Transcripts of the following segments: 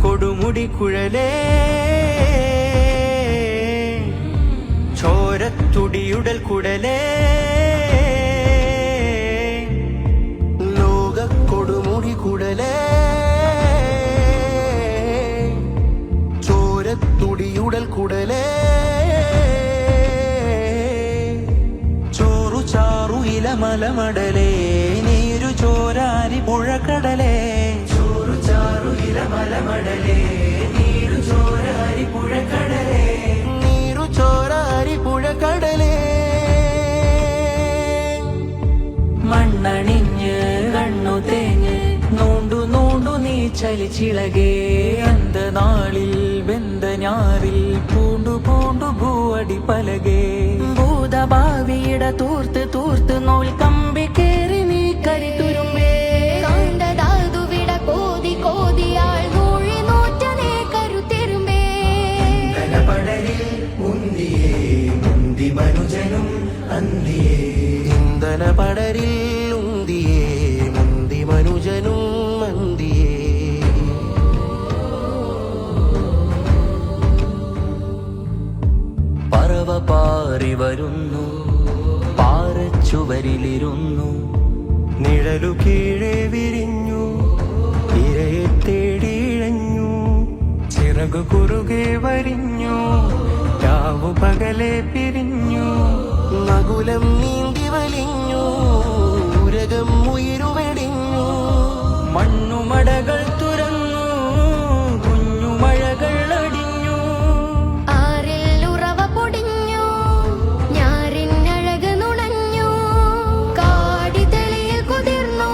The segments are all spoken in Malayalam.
കൊടുമുടി കുഴലേ ചോരത്തുടിയുടൽ കുടലേ കൊടുമുടി കുടലേ ചോരത്തുടിയുടൽ കുടലേ ചോറു ചാറു ഇലമലമടലേ നീരു ചോരാരി പുഴക്കടലേ ചോറു ചാറു ഇലമലമടലേ നീരു ചോരാരി പുഴക്കടലേ നീരു ചോരാരി പുഴക്കടലേ മണ്ണണിഞ്ഞ് കണ്ണു തേഞ്ഞ് നൂണ്ടു നൂണ്ടു നീ ചലിച്ചിളകേ അന്ത നാളിൽ വെന്ത ഞാറിൽ പൂണ്ടു പൂണ്ടു ഭൂവടി പലകേ ഭൂതഭാവിയിട തൂർത്ത് തൂർത്ത് നൂൽ കമ്പി കേറി നീ കരി തുരുമ്പേ കാന്തതാതുവിട കോതി കോതിയാൾ നൂഴി നോറ്റനേ കരുത്തിരുമ്പേ പടലിൽ മുന്തിയേ മുന്തി മനുജനും അന്തിയേ ഇന്ധന പടരിൽ ഉന്തിയേ മുന്തി മനുജനും മന്തിയേ പറവ പാറി വരുന്നു പാറച്ചുവരിലിരുന്നു നിഴലു കീഴെ വിരിഞ്ഞു ഇരയെ തേടിയിഴഞ്ഞു ചിറകു കുറുകെ വരിഞ്ഞു രാവു പകലെ പിരിഞ്ഞു നകുലം നീന്തി വലിഞ്ഞു ഉരകം ഉയരുവെടിഞ്ഞു മണ്ണുമടകൾ തുറന്നു കുഞ്ഞുമഴകൾ അടിഞ്ഞു ആറിൽ ഉറവ പൊടിഞ്ഞു ഞാറിനഴക് നുണഞ്ഞു കാടി തെളിയിൽ കുതിർന്നു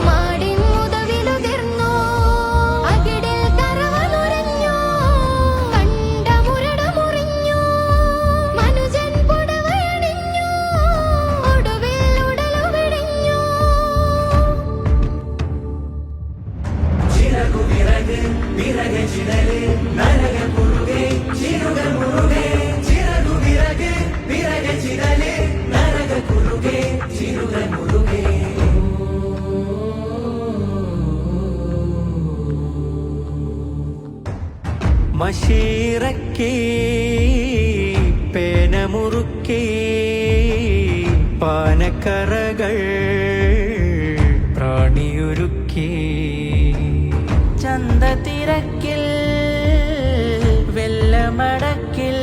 മാടിൻ മുതവിലുതിർന്നു അകിടിൽ കറവ നുരഞ്ഞു കണ്ട മുരട മുറിഞ്ഞു മനുജൻ പുടവയണിഞ്ഞു ഒടുവിൽ ഉടലു വെടിഞ്ഞു ചിറകു വിറക് വിറക് ചിടല് നരക കുറുകെ ചിറുക മുറുകെ ചിറകു വിറക് വിറക് ചിടല് നരക കുറുകെ ചിറുക മുറുകെ മഷീറക്കേ പേനമുറുക്കേ പാനക്കറകൾ പ്രാണിയൊരുക്കേ ചന്തത്തിരക്കിൽ വെള്ളമടക്കിൽ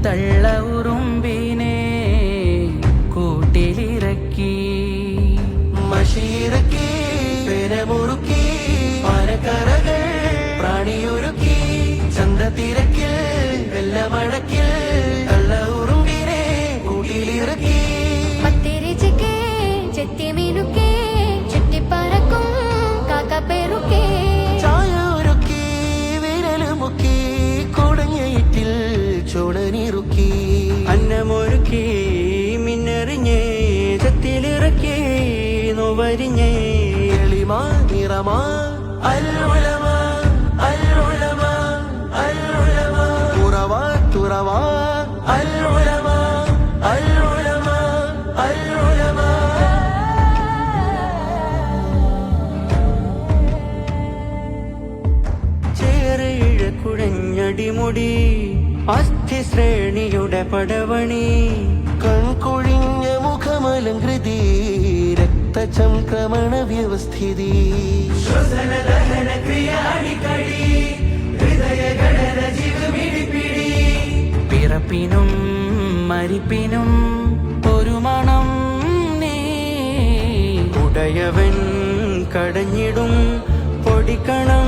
തള്ള ഉറുമ്പിനെ കൂട്ടിലിറക്കി മഷീറക്കേ പേനമുറുക്കേ പാനക്കറകൾ പ്രാണിയൊരുക്കി ചന്തത്തിരക്കിൽ വെള്ളമടക്കിൽ തള്ള ഉറുമ്പിനെ കൂട്ടിലിറക്കി പത്തിരിച്ചക്കേ ചെത്തിമീനുക്കേ ചുറ്റിപ്പറക്കും കാക്കപ്പേറുക്കേ ചായ ഒരുക്കി വിരലുമുക്കി കുടഞ്ഞയിറ്റിൽ ചുടനിറുക്കി അന്നമൊരുക്കി മിന്നെറിഞ്ഞേ ചത്തിലിറക്കി നോവരിഞ്ഞേ എളിമാ നിറമാ അൽഉലമ അൽഉലമ അൽഉലമ തുറവാ തുറവാ അൽഉലമ അൽഉലമ അൽഉലമ ചേറിഴ കുഴഞ്ഞടിമുടി അസ്ഥിശ്രേണിയുടെ പടവണി കൺകൊഴിഞ്ഞ മുഖമലങ്കൃതി രക്തചംക്രമണ വ്യവസ്ഥിതി ശ്വസനദഹന ക്രിയാടിക്കടി ഹൃദയഘടന ജീവമിടിപ്പിടി പിറപ്പിനും മരിപ്പിനും ഒരു മണം നീ ഉടയവൻ കടഞ്ഞിടും പൊടിക്കണം